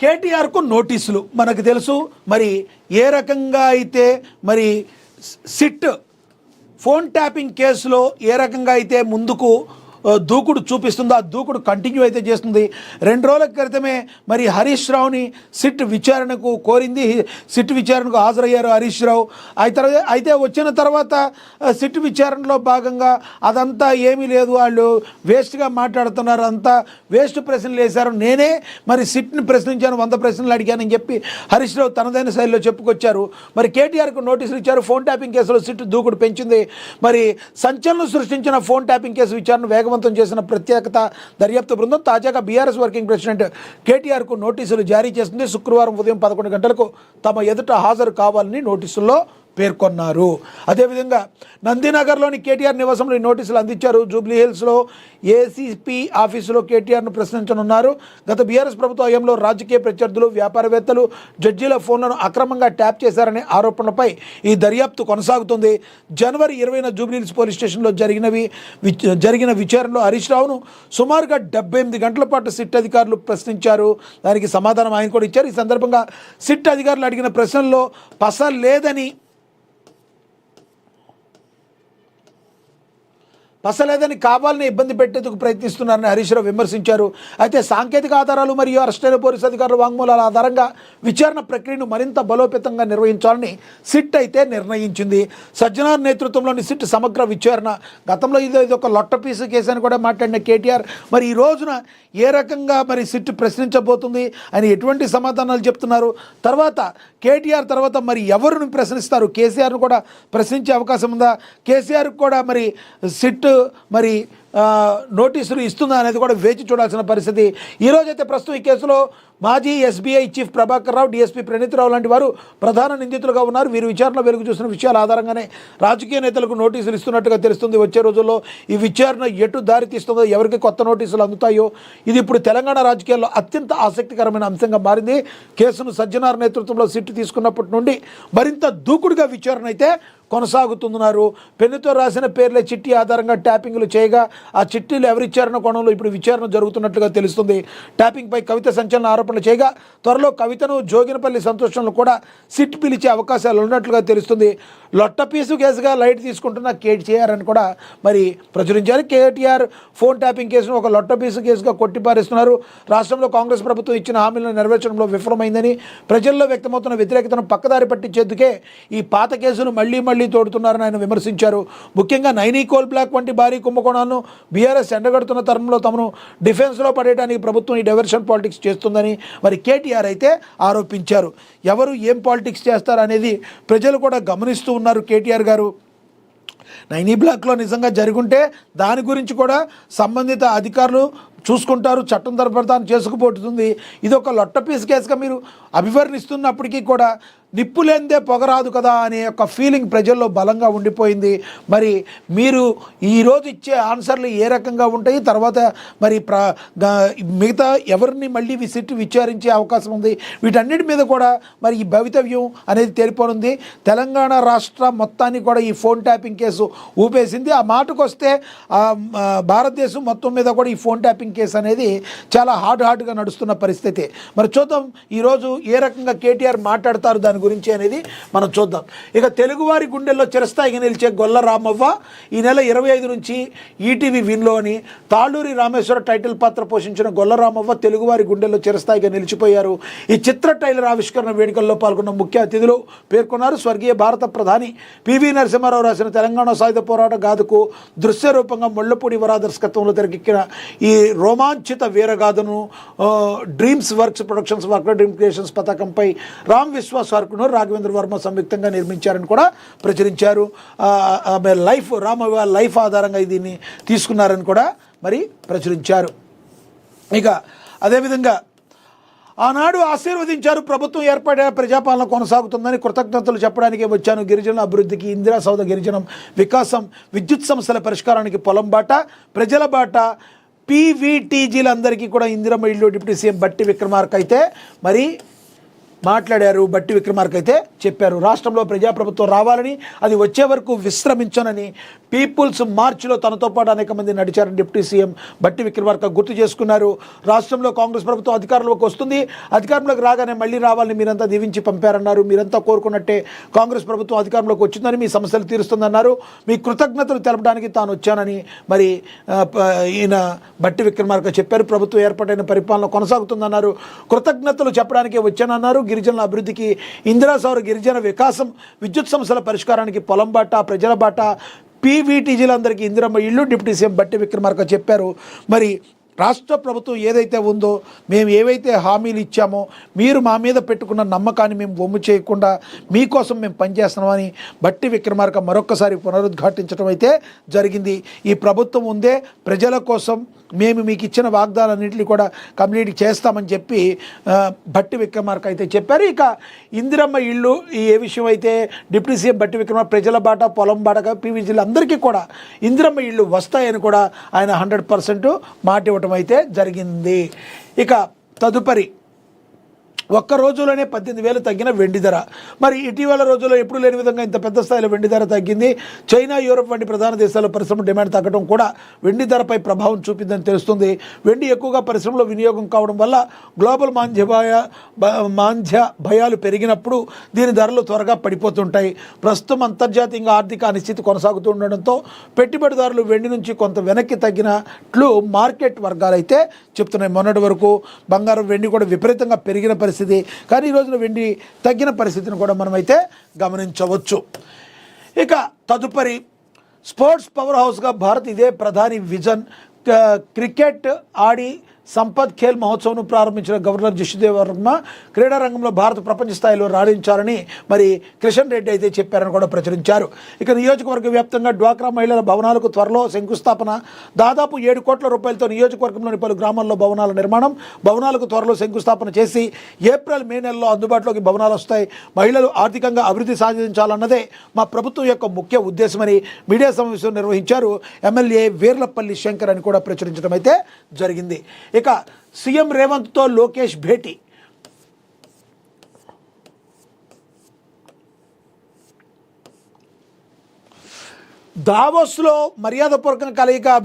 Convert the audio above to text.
కేటీఆర్కు నోటీసులు మనకు తెలుసు. మరి ఏ రకంగా అయితే మరి సిట్ ఫోన్ ట్యాపింగ్ కేసులో ఏ రకంగా అయితే ముందుకు దూకుడు చూపిస్తుందో ఆ దూకుడు కంటిన్యూ అయితే చేస్తుంది. 2 రోజుల క్రితమే మరి హరీష్ రావుని సిట్ విచారణకు కోరింది. సిట్ విచారణకు హాజరయ్యారు హరీష్ రావు. అయితే వచ్చిన తర్వాత సిట్ విచారణలో భాగంగా అదంతా ఏమీ లేదు, వాళ్ళు వేస్ట్గా మాట్లాడుతున్నారు, అంతా వేస్ట్ ప్రశ్నలు వేశారు, నేనే మరి సిట్ని ప్రశ్నించాను, 100 ప్రశ్నలు అడిగానని చెప్పి హరీష్ రావు తనదైన శైలిలో చెప్పుకొచ్చారు. మరి కేటీఆర్కు నోటీసులు ఇచ్చారు. ఫోన్ ట్యాపింగ్ కేసులో సిట్ దూకుడు పెంచింది. మరి సంచలనం సృష్టించిన ఫోన్ ట్యాపింగ్ కేసు విచారణ వేగవంతం చేసిన ప్రత్యేకత దర్యాప్తు బృందం తాజాగా బీఆర్ఎస్ వర్కింగ్ ప్రెసిడెంట్ కేటీఆర్కు నోటీసులు జారీ చేసింది. శుక్రవారం ఉదయం 11 గంటలకు తమ ఎదుట హాజరు కావాలని నోటీసుల్లో పేర్కొన్నారు. అదేవిధంగా నందినగర్లోని కేటీఆర్ నివాసంలో ఈ నోటీసులు అందించారు. జూబ్లీహిల్స్లో ఏసీపీ ఆఫీసులో కేటీఆర్ను ప్రశ్నించనున్నారు. గత బీఆర్ఎస్ ప్రభుత్వ హయాంలో రాజకీయ ప్రత్యర్థులు, వ్యాపారవేత్తలు, జడ్జీల ఫోన్లను అక్రమంగా ట్యాప్ చేశారనే ఆరోపణలపై ఈ దర్యాప్తు కొనసాగుతుంది. జనవరి 20న జూబ్లీహిల్స్ పోలీస్ స్టేషన్లో జరిగిన విచారణలో హరీష్ రావును సుమారుగా 78 గంటల పాటు సిట్ అధికారులు ప్రశ్నించారు. దానికి సమాధానం ఆయన కూడా ఇచ్చారు. ఈ సందర్భంగా సిట్ అధికారులు అడిగిన ప్రశ్నల్లో పసలేదని కావాలని ఇబ్బంది పెట్టేందుకు ప్రయత్నిస్తున్నారని హరీష్ రావు విమర్శించారు. అయితే సాంకేతిక ఆధారాలు మరియు అరెస్టైన పోలీసు అధికారుల వాంగ్మూలాల ఆధారంగా విచారణ ప్రక్రియను మరింత బలోపేతంగా నిర్వహించాలని సిట్ అయితే నిర్ణయించింది. సజ్జనార్ నేతృత్వంలోని సిట్ సమగ్ర విచారణ గతంలో ఇది ఒక లొట్ట పీసు కేసు అని కూడా మాట్లాడిన కేటీఆర్ మరి ఈ రోజున ఏ రకంగా మరి సిట్ ప్రశ్నించబోతుంది అని ఎటువంటి సమాధానాలు చెప్తున్నారు, తర్వాత కేటీఆర్ తర్వాత మరి ఎవరిని ప్రశ్నిస్తారు, కేసీఆర్ను కూడా ప్రశ్నించే అవకాశం ఉందా, కేసీఆర్కి కూడా మరి సిట్ మరి నోటీసులు ఇస్తుందా అనేది కూడా వేచి చూడాల్సిన పరిస్థితి. ఈరోజైతే ప్రస్తుతం ఈ కేసులో మాజీ SBI chief Prabhakar Rao, DSP Praneeth రావు లాంటి వారు ప్రధాన నిందితులుగా ఉన్నారు. వీరు విచారణలో వెలుగు చూసిన విషయాల ఆధారంగానే రాజకీయ నేతలకు నోటీసులు ఇస్తున్నట్టుగా తెలుస్తుంది. వచ్చే రోజుల్లో ఈ విచారణ ఎటు దారి తీస్తుందో, ఎవరికి కొత్త నోటీసులు అందుతాయో, ఇది ఇప్పుడు తెలంగాణ రాజకీయాల్లో అత్యంత ఆసక్తికరమైన అంశంగా మారింది. కేసును సజ్జనార్ నేతృత్వంలో సిట్ తీసుకున్నప్పటి నుండి మరింత దూకుడుగా విచారణ అయితే కొనసాగుతున్నారు. పెన్నుతో రాసిన పేర్లే చిట్టి ఆధారంగా ట్యాపింగ్లు చేయగా ఆ చిట్టీలు ఎవరిచ్చారన్న కోణంలో ఇప్పుడు విచారణ జరుగుతున్నట్లుగా తెలుస్తుంది. ట్యాపింగ్పై కవిత సంచలన ఆరోపణలు చేయగా త్వరలో కవితను, జోగినపల్లి సంతోషంలో కూడా సిట్ పిలిచే అవకాశాలు ఉన్నట్లుగా తెలుస్తుంది. లొట్టపీసు కేసుగా లైట్ తీసుకుంటున్న కేటీఆర్ అని కూడా మరి ప్రచురించారు. కేటీఆర్ ఫోన్ ట్యాపింగ్ కేసును ఒక లొట్టపీసు కేసుగా కొట్టిపారేస్తున్నారు. రాష్ట్రంలో కాంగ్రెస్ ప్రభుత్వం ఇచ్చిన హామీలను నెరవేర్చడంలో విఫలమైందని, ప్రజల్లో వ్యక్తమవుతున్న వ్యతిరేకతను పక్కదారి పట్టించేందుకే ఈ పాత కేసును మళ్లీ తోడుతున్నారని ఆయన విమర్శించారు. ముఖ్యంగా నైనీ కోల్ బ్లాక్ వంటి భారీ కుంభకోణాలను బీఆర్ఎస్ ఎండగడుతున్న తరుణంలో తమను డిఫెన్స్లో పడేయడానికి ప్రభుత్వం ఈ డైవర్షన్ పాలిటిక్స్ చేస్తుందని మరి కేటీఆర్ అయితే ఆరోపించారు. ఎవరు ఏం పాలిటిక్స్ చేస్తారనేది ప్రజలు కూడా గమనిస్తూ ఉన్నారు. కేటీఆర్ గారు నైనీ బ్లాక్లో నిజంగా జరుగుంటే దాని గురించి కూడా సంబంధిత అధికారులు చూసుకుంటారు, చట్టం తరపుతాను చేసుకుపోతుంది. ఇది ఒక లొట్టపీస్ కేసుగా మీరు అభివర్ణిస్తున్నప్పటికీ కూడా నిప్పు లేనిదే పొగరాదు కదా అనే ఒక ఫీలింగ్ ప్రజల్లో బలంగా ఉండిపోయింది. మరి మీరు ఈరోజు ఇచ్చే ఆన్సర్లు ఏ రకంగా ఉంటాయి, తర్వాత మరి మిగతా ఎవరిని మళ్ళీ సిట్ విచారించే అవకాశం ఉంది, వీటన్నిటి మీద కూడా మరి ఈ భవితవ్యం అనేది తేలిపోనుంది. తెలంగాణ రాష్ట్ర మొత్తాన్ని కూడా ఈ ఫోన్ ట్యాపింగ్ కేసు ఊపేసింది. ఆ మాటకు వస్తే భారతదేశం మొత్తం మీద కూడా ఈ ఫోన్ ట్యాపింగ్ కేసు అనేది చాలా హార్డ్గా నడుస్తున్న పరిస్థితి. మరి చూద్దాం ఈరోజు ఏ రకంగా కేటీఆర్ మాట్లాడతారు దాని గురించి అనేది మనం చూద్దాం. ఇక తెలుగువారి గుండెల్లో చిరస్థాయిగా నిలిచే గొల్ల రామవ్వ ఈ నెల 25 నుంచి ఈటీవీ విన్లోని తాళూరి రామేశ్వర టైటిల్ పాత్ర పోషించిన గొల్ల రామవ్వ తెలుగువారి గుండెల్లో చిరస్థాయిగా నిలిచిపోయారు. ఈ చిత్ర టైలర్ ఆవిష్కరణ వేడుకల్లో పాల్గొన్న ముఖ్య అతిథులు పేర్కొన్నారు. స్వర్గీయ భారత ప్రధాని పివి నరసింహారావు రాసిన తెలంగాణ సాయుధ పోరాట గాథకు దృశ్య రూపంగా ముళ్లపూడి వరా దర్శకత్వంలో తెరకెక్కిన ఈ రోమాంచిత వీరగాథను dreams works productions dream creations పతాకంపై రామ్ విశ్వాస్ వర్క్ను రాఘవేంద్ర వర్మ సంయుక్తంగా నిర్మించారని కూడా ప్రచురించారు. రామవ్వ లైఫ్ ఆధారంగా దీన్ని తీసుకున్నారని కూడా మరి ప్రచురించారు. ఇక అదేవిధంగా ఆనాడు ఆశీర్వదించారు. ప్రభుత్వం ఏర్పడే ప్రజాపాలన కొనసాగుతుందని కృతజ్ఞతలు చెప్పడానికి వచ్చాను. గిరిజనుల అభివృద్ధికి, ఇందిరా సౌధ గిరిజనం వికాసం, విద్యుత్ సమస్యల పరిష్కారానికి పొలం బాట, ప్రజల బాట, పీవీటీజీలందరికీ కూడా ఇందిరమ్మ ఇల్లు డిప్యూటీ సీఎం బట్టి విక్రమార్క అయితే మరి మాట్లాడారు. బట్టి విక్రమార్క అయితే చెప్పారు రాష్ట్రంలో ప్రజాప్రభుత్వం రావాలని, అది వచ్చే వరకు విశ్రమించనని పీపుల్స్ మార్చ్లో తనతో పాటు అనేక మంది నడిచారని డిప్యూటీ సీఎం బట్టి విక్రమార్క గుర్తు చేసుకున్నారు. రాష్ట్రంలో కాంగ్రెస్ ప్రభుత్వం అధికారంలోకి వస్తుంది, అధికారంలోకి రాగానే మళ్ళీ రావాలని మీరంతా దీవించి పంపారన్నారు. మీరంతా కోరుకున్నట్టే కాంగ్రెస్ ప్రభుత్వం అధికారంలోకి వచ్చిందని, మీ సమస్యలు తీరుస్తుందన్నారు. మీ కృతజ్ఞతలు తెలపడానికి తాను వచ్చానని మరి ఈయన బట్టి విక్రమార్క చెప్పారు. ప్రభుత్వం ఏర్పాటైన పరిపాలన కొనసాగుతుందన్నారు. కృతజ్ఞతలు చెప్పడానికే వచ్చానన్నారు. గిరిజనుల అభివృద్ధికి ఇందిరా సౌర గిరిజన వికాసం, విద్యుత్ సమస్యల పరిష్కారానికి పొలం బాట, ప్రజల బాట, పీవీటీజీలందరికీ ఇందిరమ్మ ఇల్లు డిప్యూటీ సీఎం బట్టి విక్రమార్క చెప్పారు. మరి రాష్ట్ర ప్రభుత్వం ఏదైతే ఉందో, మేము ఏవైతే హామీలు ఇచ్చామో, మీరు మా మీద పెట్టుకున్న నమ్మకాన్ని మేము వమ్ము చేయకుండా మీకోసం మేము పనిచేస్తున్నామని బట్టి విక్రమార్క మరొక్కసారి పునరుద్ఘాటించడం అయితే జరిగింది. ఈ ప్రభుత్వం ఉందే ప్రజల కోసం, మేము మీకు ఇచ్చిన వాగ్దానాలన్నింటినీ కూడా కంప్లీట్ చేస్తామని చెప్పి బట్టి విక్రమార్క అయితే చెప్పారు. ఇక ఇందిరమ్మ ఇల్లు ఏ విషయం అయితే డిప్యూటీ సీఎం బట్టి విక్రమార్క ప్రజల బాట, పొలం బాటగా పీవీజీలు అందరికీ కూడా ఇందిరమ్మ ఇల్లు వస్తాయని కూడా ఆయన 100% మాట ఇవ్వటం అయితే జరిగింది. ఇక తదుపరి ఒక్క రోజులోనే 18,000 తగ్గిన వెండి ధర. మరి ఇటీవల రోజుల్లో ఎప్పుడు లేని విధంగా ఇంత పెద్ద స్థాయిలో వెండి ధర తగ్గింది. చైనా, యూరోప్ వంటి ప్రధాన దేశాల్లో పరిశ్రమ డిమాండ్ తగ్గడం కూడా వెండి ధరపై ప్రభావం చూపిందని తెలుస్తుంది. వెండి ఎక్కువగా పరిశ్రమలో వినియోగం కావడం వల్ల గ్లోబల్ మాంద్య భయాలు పెరిగినప్పుడు దీని ధరలు త్వరగా పడిపోతుంటాయి. ప్రస్తుతం అంతర్జాతీయంగా ఆర్థిక అనిశ్చితి కొనసాగుతుండడంతో పెట్టుబడిదారులు వెండి నుంచి కొంత వెనక్కి తగ్గినట్లు మార్కెట్ వర్గాలు అయితే చెప్తున్నాయి. మొన్నటి వరకు బంగారం, వెండి కూడా విపరీతంగా పెరిగిన పరిస్థితి, కానీ ఈ రోజున వెండి తగ్గిన పరిస్థితిని కూడా మనమైతే గమనించవచ్చు. ఇక తదుపరి స్పోర్ట్స్ పవర్ హౌస్గా భారత్, ఇదే ప్రధాని విజన్. క్రికెట్ ఆడి సంపత్ ఖేల్ మహోత్సవ్ను ప్రారంభించిన గవర్నర్ జిష్ణుదేవ్ వర్మ క్రీడా రంగంలో భారత్ ప్రపంచ స్థాయిలో రాణించాలని మరి కిషన్ రెడ్డి అయితే చెప్పారని కూడా ప్రచురించారు. ఇక నియోజకవర్గ వ్యాప్తంగా డ్వాక్రా మహిళల భవనాలకు త్వరలో శంకుస్థాపన. దాదాపు 7 కోట్ల రూపాయలతో నియోజకవర్గంలోని పలు గ్రామాల్లో భవనాల నిర్మాణం. భవనాలకు త్వరలో శంకుస్థాపన చేసి ఏప్రిల్, మే నెలలో అందుబాటులోకి భవనాలు వస్తాయి. మహిళలు ఆర్థికంగా అభివృద్ధి సాధించాలన్నదే మా ప్రభుత్వం యొక్క ముఖ్య ఉద్దేశమని మీడియా సమావేశం నిర్వహించారు ఎమ్మెల్యే వీర్లపల్లి శంకర్ అని కూడా ప్రచురించడం అయితే జరిగింది. ఇక సీఎం రేవంత్తో లోకేష్ భేటీ. దావోస్లో మర్యాదపూర్వక కలయిక